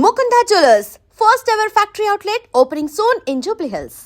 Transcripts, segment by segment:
Mukunda Jewelers, first ever factory outlet opening soon in Jubilee Hills.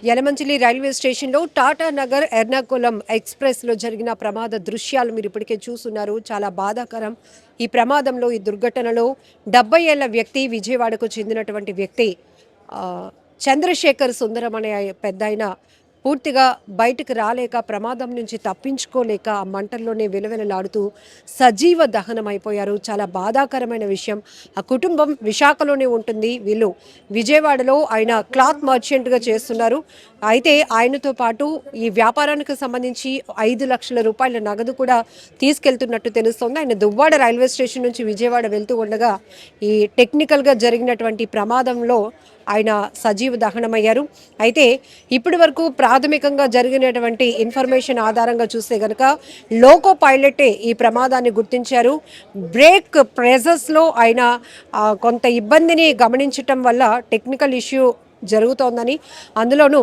Yalamanchili railway స్టేషన్లో టాటా నగర్ ఎర్నాకుళం ఎక్స్ప్రెస్లో జరిగిన ప్రమాద దృశ్యాలు మీరు ఇప్పటికే చూస్తున్నారు. చాలా బాధాకరం. ఈ ప్రమాదంలో, ఈ దుర్ఘటనలో 70 ఏళ్ల వ్యక్తి, విజయవాడకు చెందినటువంటి వ్యక్తి చంద్రశేఖర్ సుందరం అనే పెద్దాయన పూర్తిగా బయటకు రాలేక, ప్రమాదం నుంచి తప్పించుకోలేక ఆ మంటల్లోనే విలవిలలాడుతూ సజీవ దహనం అయిపోయారు. చాలా బాధాకరమైన విషయం. ఆ కుటుంబం విశాఖలోనే ఉంటుంది. వీళ్ళు విజయవాడలో ఆయన క్లాత్ మర్చెంట్గా చేస్తున్నారు. అయితే ఆయనతో పాటు ఈ వ్యాపారానికి సంబంధించి 5 లక్షల రూపాయల నగదు కూడా తీసుకెళ్తున్నట్టు తెలుస్తోంది. ఆయన దువ్వాడ రైల్వే స్టేషన్ నుంచి విజయవాడ వెళ్తూ ఉండగా ఈ టెక్నికల్గా జరిగినటువంటి ప్రమాదంలో ఆయన సజీవ దహనమయ్యారు. అయితే ఇప్పటి వరకు ప్రాథమికంగా జరిగినటువంటి ఇన్ఫర్మేషన్ ఆధారంగా చూస్తే కనుక లోకో పైలటే ఈ ప్రమాదాన్ని గుర్తించారు. బ్రేక్ ప్రెజర్స్లో ఆయన కొంత ఇబ్బందిని గమనించటం వల్ల టెక్నికల్ ఇష్యూ జరుగుతోందని, అందులోనూ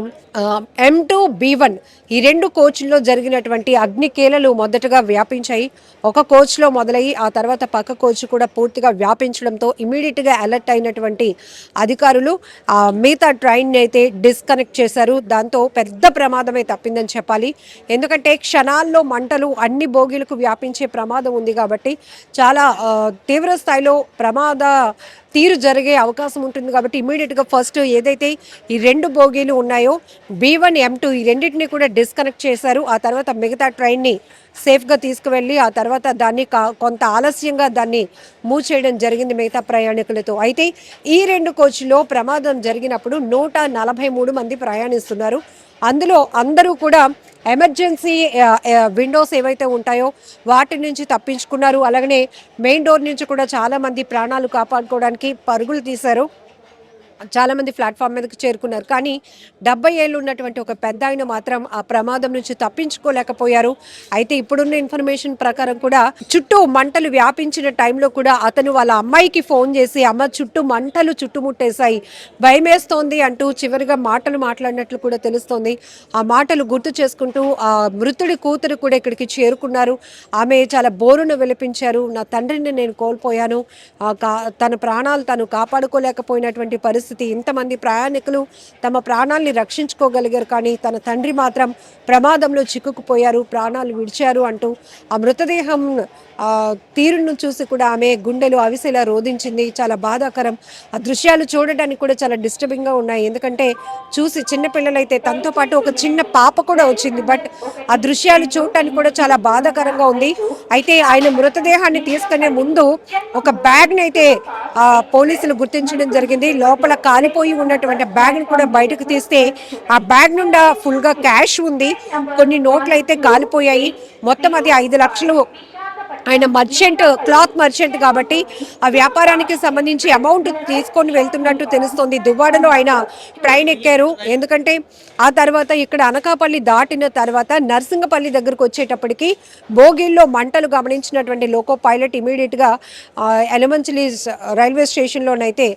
M2 B1 ఈ 2 కోచ్ల్లో జరిగినటువంటి అగ్నికేలలు మొదటగా వ్యాపించాయి. ఒక కోచ్లో మొదలయ్యి ఆ తర్వాత పక్క కోచ్ కూడా పూర్తిగా వ్యాపించడంతో ఇమీడియట్గా అలర్ట్ అయినటువంటి అధికారులు మిగతా ట్రైన్ని అయితే డిస్కనెక్ట్ చేశారు. దాంతో పెద్ద ప్రమాదమే తప్పిందని చెప్పాలి. ఎందుకంటే క్షణాల్లో మంటలు అన్ని బోగీలకు వ్యాపించే ప్రమాదం ఉంది కాబట్టి చాలా తీవ్ర స్థాయిలో ప్రమాద తీరు జరిగే అవకాశం ఉంటుంది. కాబట్టి ఇమీడియట్గా ఫస్ట్ ఏదైతే ఈ 2 బోగీలు ఉన్నాయో B1 M2 ఈ రెండింటిని కూడా డిస్కనెక్ట్ చేశారు. ఆ తర్వాత మిగతా ట్రైన్ని సేఫ్గా తీసుకువెళ్ళి ఆ తర్వాత దాన్ని కొంత ఆలస్యంగా దాన్ని మూవ్ చేయడం జరిగింది మిగతా ప్రయాణికులతో. అయితే ఈ 2 కోచ్లో ప్రమాదం జరిగినప్పుడు 143 మంది ప్రయాణిస్తున్నారు. అందులో అందరూ కూడా ఎమర్జెన్సీ విండోస్ ఏవైతే ఉంటాయో వాటి నుంచి తప్పించుకున్నారు. అలాగనే మెయిన్ డోర్ నుంచి కూడా చాలామంది ప్రాణాలు కాపాడుకోవడానికి పరుగులు తీశారు. చాలామంది ప్లాట్ఫామ్ మీదకి చేరుకున్నారు. కానీ 70 ఏళ్ళు ఉన్నటువంటి ఒక పెద్ద ఆయన మాత్రం ఆ ప్రమాదం నుంచి తప్పించుకోలేకపోయారు. అయితే ఇప్పుడున్న ఇన్ఫర్మేషన్ ప్రకారం కూడా చుట్టూ మంటలు వ్యాపించిన టైంలో కూడా అతను వాళ్ళ అమ్మాయికి ఫోన్ చేసి, అమ్మ చుట్టూ మంటలు చుట్టుముట్టేశాయి, భయమేస్తోంది అంటూ చివరిగా మాటలు మాట్లాడినట్లు కూడా తెలుస్తోంది. ఆ మాటలు గుర్తు చేసుకుంటూ ఆ మృతుడి కూతురు కూడా ఇక్కడికి చేరుకున్నారు. ఆమె చాలా బోరును విలపించారు. నా తండ్రిని నేను కోల్పోయాను, తన ప్రాణాలు తను కాపాడుకోలేకపోయినటువంటి పరిస్థితి. ఇంతమంది ప్రయాణికులు తమ ప్రాణాలని రక్షించుకోగలిగారు, కానీ తన తండ్రి మాత్రం ప్రమాదంలో చిక్కుకుపోయారు, ప్రాణాలు విడిచారు అంటూ ఆ మృతదేహం తీరును చూసి కూడా ఆమె గుండెలు అవిసేలా రోధించింది. చాలా బాధాకరం. ఆ దృశ్యాలు చూడడానికి కూడా చాలా డిస్టర్బింగ్గా ఉన్నాయి. ఎందుకంటే చూసి చిన్నపిల్లలైతే, తనతో పాటు ఒక చిన్న పాప కూడా వచ్చింది. బట్ ఆ దృశ్యాలు చూడటానికి కూడా చాలా బాధాకరంగా ఉంది. అయితే ఆయన మృతదేహాన్ని తీసుకునే ముందు ఒక బ్యాగ్ని అయితే పోలీసులు గుర్తించడం జరిగింది. లోపల కాలిపోయి ఉన్నటువంటి బ్యాగ్ని కూడా బయటకు తీస్తే ఆ బ్యాగ్ నుండి ఫుల్గా క్యాష్ ఉంది, కొన్ని నోట్లు అయితే కాలిపోయాయి. మొత్తం అది 5 లక్షలు. ఆయన క్లాత్ మర్చెంట్ కాబట్టి ఆ వ్యాపారానికి సంబంధించి అమౌంట్ తీసుకొని వెళ్తున్నట్టు తెలుస్తోంది. దువ్వాడలో ఆయన ట్రైన్ ఎక్కారు. ఎందుకంటే ఆ తర్వాత ఇక్కడ అనకాపల్లి దాటిన తర్వాత నర్సింగపల్లి దగ్గరకు వచ్చేటప్పటికి బోగిల్లో మంటలు గమనించినటువంటి లోకో పైలట్ ఇమీడియట్గా యలమంచిలి రైల్వే స్టేషన్లోనైతే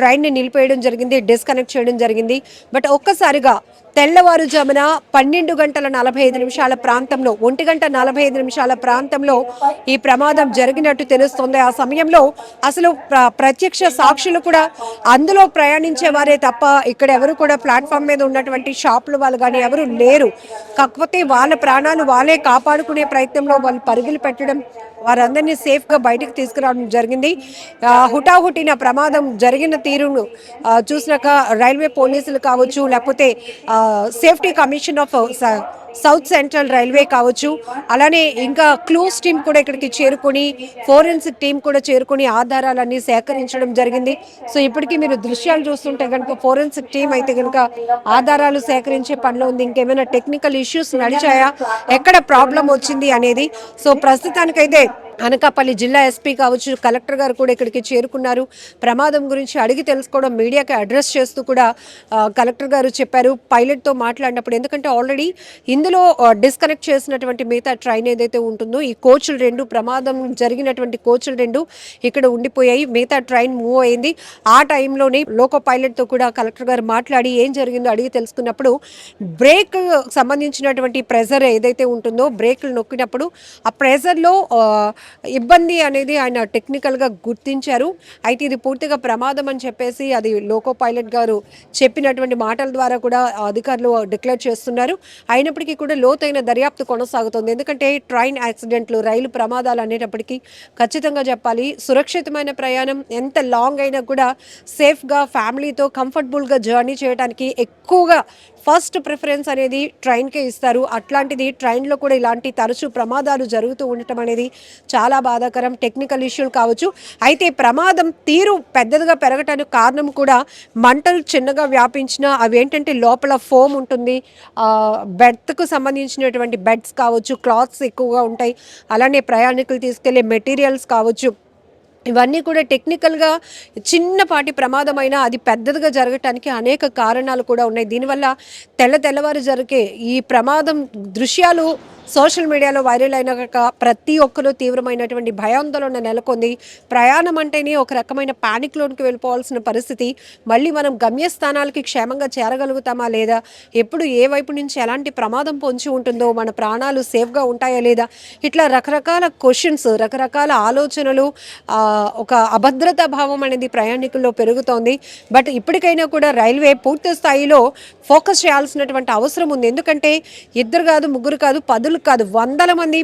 ట్రైన్ని నిలిపేయడం జరిగింది, డిస్కనెక్ట్ చేయడం జరిగింది. బట్ ఒక్కసారిగా తెల్లవారుజామున 12:45 ప్రాంతంలో, 1:45 ప్రాంతంలో ఈ ప్రమాదం జరిగినట్టు తెలుస్తోంది. ఆ సమయంలో అసలు ప్రత్యక్ష సాక్షులు కూడా అందులో ప్రయాణించే వారే తప్ప ఇక్కడ ఎవరు కూడా ప్లాట్ఫామ్ మీద ఉన్నటువంటి షాపులు వాళ్ళు కానీ ఎవరు లేరు. కాకపోతే వాళ్ళ ప్రాణాలు వాళ్ళే కాపాడుకునే ప్రయత్నంలో వాళ్ళు పరుగులు పెట్టడం, వారందరినీ సేఫ్గా బయటకు తీసుకురావడం జరిగింది. హుటాహుటిన ప్రమాదం జరిగిన తీరును చూసినాక రైల్వే పోలీసులు కావచ్చు, లేకపోతే safety commission of south central railway కావచ్చు, అలానే ఇంకా క్లూస్ టీం కూడా ఇక్కడికి చేరుకొని, ఫోరెన్సిక్ టీం కూడా చేరుకొని ఆధారాలన్నీ సేకరించడం జరిగింది. సో ఇప్పటికీ మీరు దృశ్యాలు చూస్తుంటే కనుక ఫోరెన్సిక్ టీం అయితే కనుక ఆధారాలు సేకరించే పనిలో ఉంది. ఇంకేమైనా టెక్నికల్ ఇష్యూస్ నడిచాయా, ఎక్కడ ప్రాబ్లం వచ్చింది అనేది. సో ప్రస్తుతానికైతే అనకాపల్లి జిల్లా ఎస్పీ కావచ్చు, కలెక్టర్ గారు కూడా ఇక్కడికి చేరుకున్నారు. ప్రమాదం గురించి అడిగి తెలుసుకోవడం, మీడియాకి అడ్రస్ చేస్తూ కూడా కలెక్టర్ గారు చెప్పారు పైలట్తో మాట్లాడినప్పుడు. ఎందుకంటే ఆల్రెడీ ఇందులో డిస్కనెక్ట్ చేసినటువంటి మిగతా ట్రైన్ ఏదైతే ఉంటుందో, ఈ కోచ్లు రెండు, ప్రమాదం జరిగినటువంటి కోచ్లు రెండు ఇక్కడ ఉండిపోయాయి. మిగతా ట్రైన్ మూవ్ అయింది. ఆ టైంలోనే లోకో పైలట్తో కూడా కలెక్టర్ గారు మాట్లాడి ఏం జరిగిందో అడిగి తెలుసుకున్నప్పుడు, బ్రేక్ సంబంధించినటువంటి ప్రెజర్ ఏదైతే ఉంటుందో, బ్రేక్లు నొక్కినప్పుడు ఆ ప్రెజర్లో ఇబ్బంది అనేది ఆయన టెక్నికల్గా గుర్తించారు. అయితే ఇది పూర్తిగా ప్రమాదం అని చెప్పేసి అది లోకో పైలట్ గారు చెప్పినటువంటి మాటల ద్వారా కూడా అధికారులు డిక్లేర్ చేస్తున్నారు. అయినప్పటికీ కూడా లోతైన దర్యాప్తు కొనసాగుతుంది. ఎందుకంటే ట్రైన్ యాక్సిడెంట్లు, రైలు ప్రమాదాలు అనేటప్పటికీ ఖచ్చితంగా చెప్పాలి, సురక్షితమైన ప్రయాణం ఎంత లాంగ్ అయినా కూడా సేఫ్గా ఫ్యామిలీతో కంఫర్టబుల్గా జర్నీ చేయడానికి ఎక్కువగా ఫస్ట్ ప్రిఫరెన్స్ అనేది ట్రైన్కే ఇస్తారు. అట్లాంటిది ట్రైన్లో కూడా ఇలాంటి తరచూ ప్రమాదాలు జరుగుతూ ఉండటం అనేది చాలా బాధాకరం. టెక్నికల్ ఇష్యూలు కావచ్చు. అయితే ప్రమాదం తీరు పెద్దదిగా పెరగటానికి కారణం కూడా మంటలు చిన్నగా వ్యాపించిన అవి ఏంటంటే లోపల ఫోమ్ ఉంటుంది, బెర్త్కు సంబంధించినటువంటి బెడ్స్ కావచ్చు, క్లాత్స్ ఎక్కువగా ఉంటాయి, అలానే ప్రయాణికులు తీసుకెళ్లే మెటీరియల్స్ కావచ్చు, ఇవన్నీ కూడా టెక్నికల్గా చిన్నపాటి ప్రమాదమైనా అది పెద్దదిగా జరగటానికి అనేక కారణాలు కూడా ఉన్నాయి. దీనివల్ల తెల్లవారు జరిగే ఈ ప్రమాదం దృశ్యాలు సోషల్ మీడియాలో వైరల్ అయినాక ప్రతి ఒక్కరూ తీవ్రమైనటువంటి భయాందోళన నెలకొంది. ప్రయాణం అంటేనే ఒక రకమైన ప్యానిక్లోనికి వెళ్ళిపోవాల్సిన పరిస్థితి. మళ్ళీ మనం గమ్యస్థానాలకి క్షేమంగా చేరగలుగుతామా లేదా, ఎప్పుడు ఏ వైపు నుంచి ఎలాంటి ప్రమాదం పొంచి ఉంటుందో, మన ప్రాణాలు సేఫ్గా ఉంటాయా లేదా, ఇట్లా రకరకాల క్వశ్చన్స్, రకరకాల ఆలోచనలు, ఒక అభద్రతా భావం అనేది ప్రయాణికుల్లో పెరుగుతోంది. బట్ ఇప్పటికైనా కూడా రైల్వే పూర్తి స్థాయిలో ఫోకస్ చేయాల్సినటువంటి అవసరం ఉంది. ఎందుకంటే ఇద్దరు కాదు, ముగ్గురు కాదు, పదులు కాదు, వందల మంది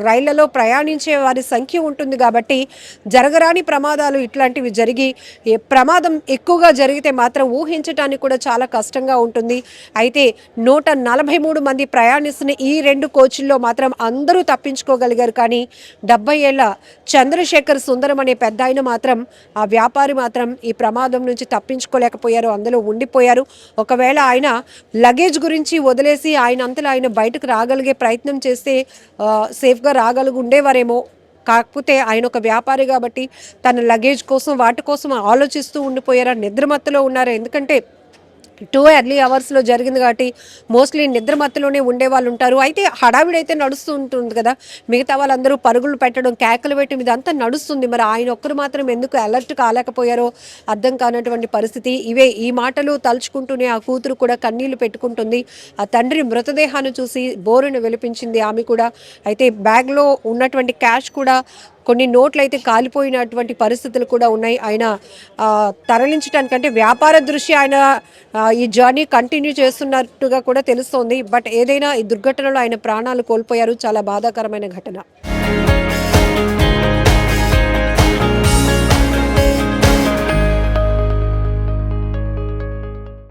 రైళ్లలో ప్రయాణించే వారి సంఖ్య ఉంటుంది. కాబట్టి జరగరాని ప్రమాదాలు ఇట్లాంటివి జరిగి ప్రమాదం ఎక్కువగా జరిగితే మాత్రం ఊహించడానికి కూడా చాలా కష్టంగా ఉంటుంది. అయితే 143 మంది ప్రయాణిస్తున్న ఈ రెండు కోచ్ల్లో మాత్రం అందరూ తప్పించుకోగలిగారు. కానీ 70 ఏళ్ల చంద్రశేఖర్ సుందరం అనే పెద్ద ఆయన మాత్రం, ఆ వ్యాపారి మాత్రం ఈ ప్రమాదం నుంచి తప్పించుకోలేకపోయారు, అందులో ఉండిపోయారు. ఒకవేళ ఆయన లగేజ్ గురించి వదిలేసి ఆయన అంతలో ఆయన బయటకు రాగలిగే ప్రయత్నం చేస్తే సేఫ్గా ఉండేవారేమో. కాకపోతే ఆయన ఒక వ్యాపారి కాబట్టి తన లగేజ్ కోసం వాటి కోసం ఆలోచిస్తూ ఉండిపోయారా, నిద్రమత్తులో ఉన్నారా. ఎందుకంటే 2 ఎర్లీ అవర్స్లో జరిగింది కాబట్టి మోస్ట్లీ నిద్రమత్తులోనే ఉండే వాళ్ళు ఉంటారు. అయితే హడావిడి అయితే నడుస్తూ ఉంటుంది కదా, మిగతా వాళ్ళందరూ పరుగులు పెట్టడం, కేకలు పెట్టడం ఇదంతా నడుస్తుంది. మరి ఆయన ఒక్కరు మాత్రం ఎందుకు అలర్ట్ కాలేకపోయారో అర్థం కానటువంటి పరిస్థితి. ఈ మాటలు తలుచుకుంటూనే ఆ కూతురు కూడా కన్నీళ్లు పెట్టుకుంటుంది. ఆ తండ్రి మృతదేహాన్ని చూసి బోరును వెలిపించింది ఆమె కూడా. అయితే బ్యాగ్లో ఉన్నటువంటి క్యాష్ కూడా, కొన్ని నోట్లు అయితే కాలిపోయినటువంటి పరిస్థితులు కూడా ఉన్నాయి. ఆయన తరలించడానికంటే వ్యాపార దృష్ట్యా ఆయన ఈ జర్నీ కంటిన్యూ చేస్తున్నట్టుగా కూడా తెలుస్తోంది. బట్ ఏదైనా ఈ దుర్ఘటనలో ఆయన ప్రాణాలు కోల్పోయారు. చాలా బాధాకరమైన ఘటన.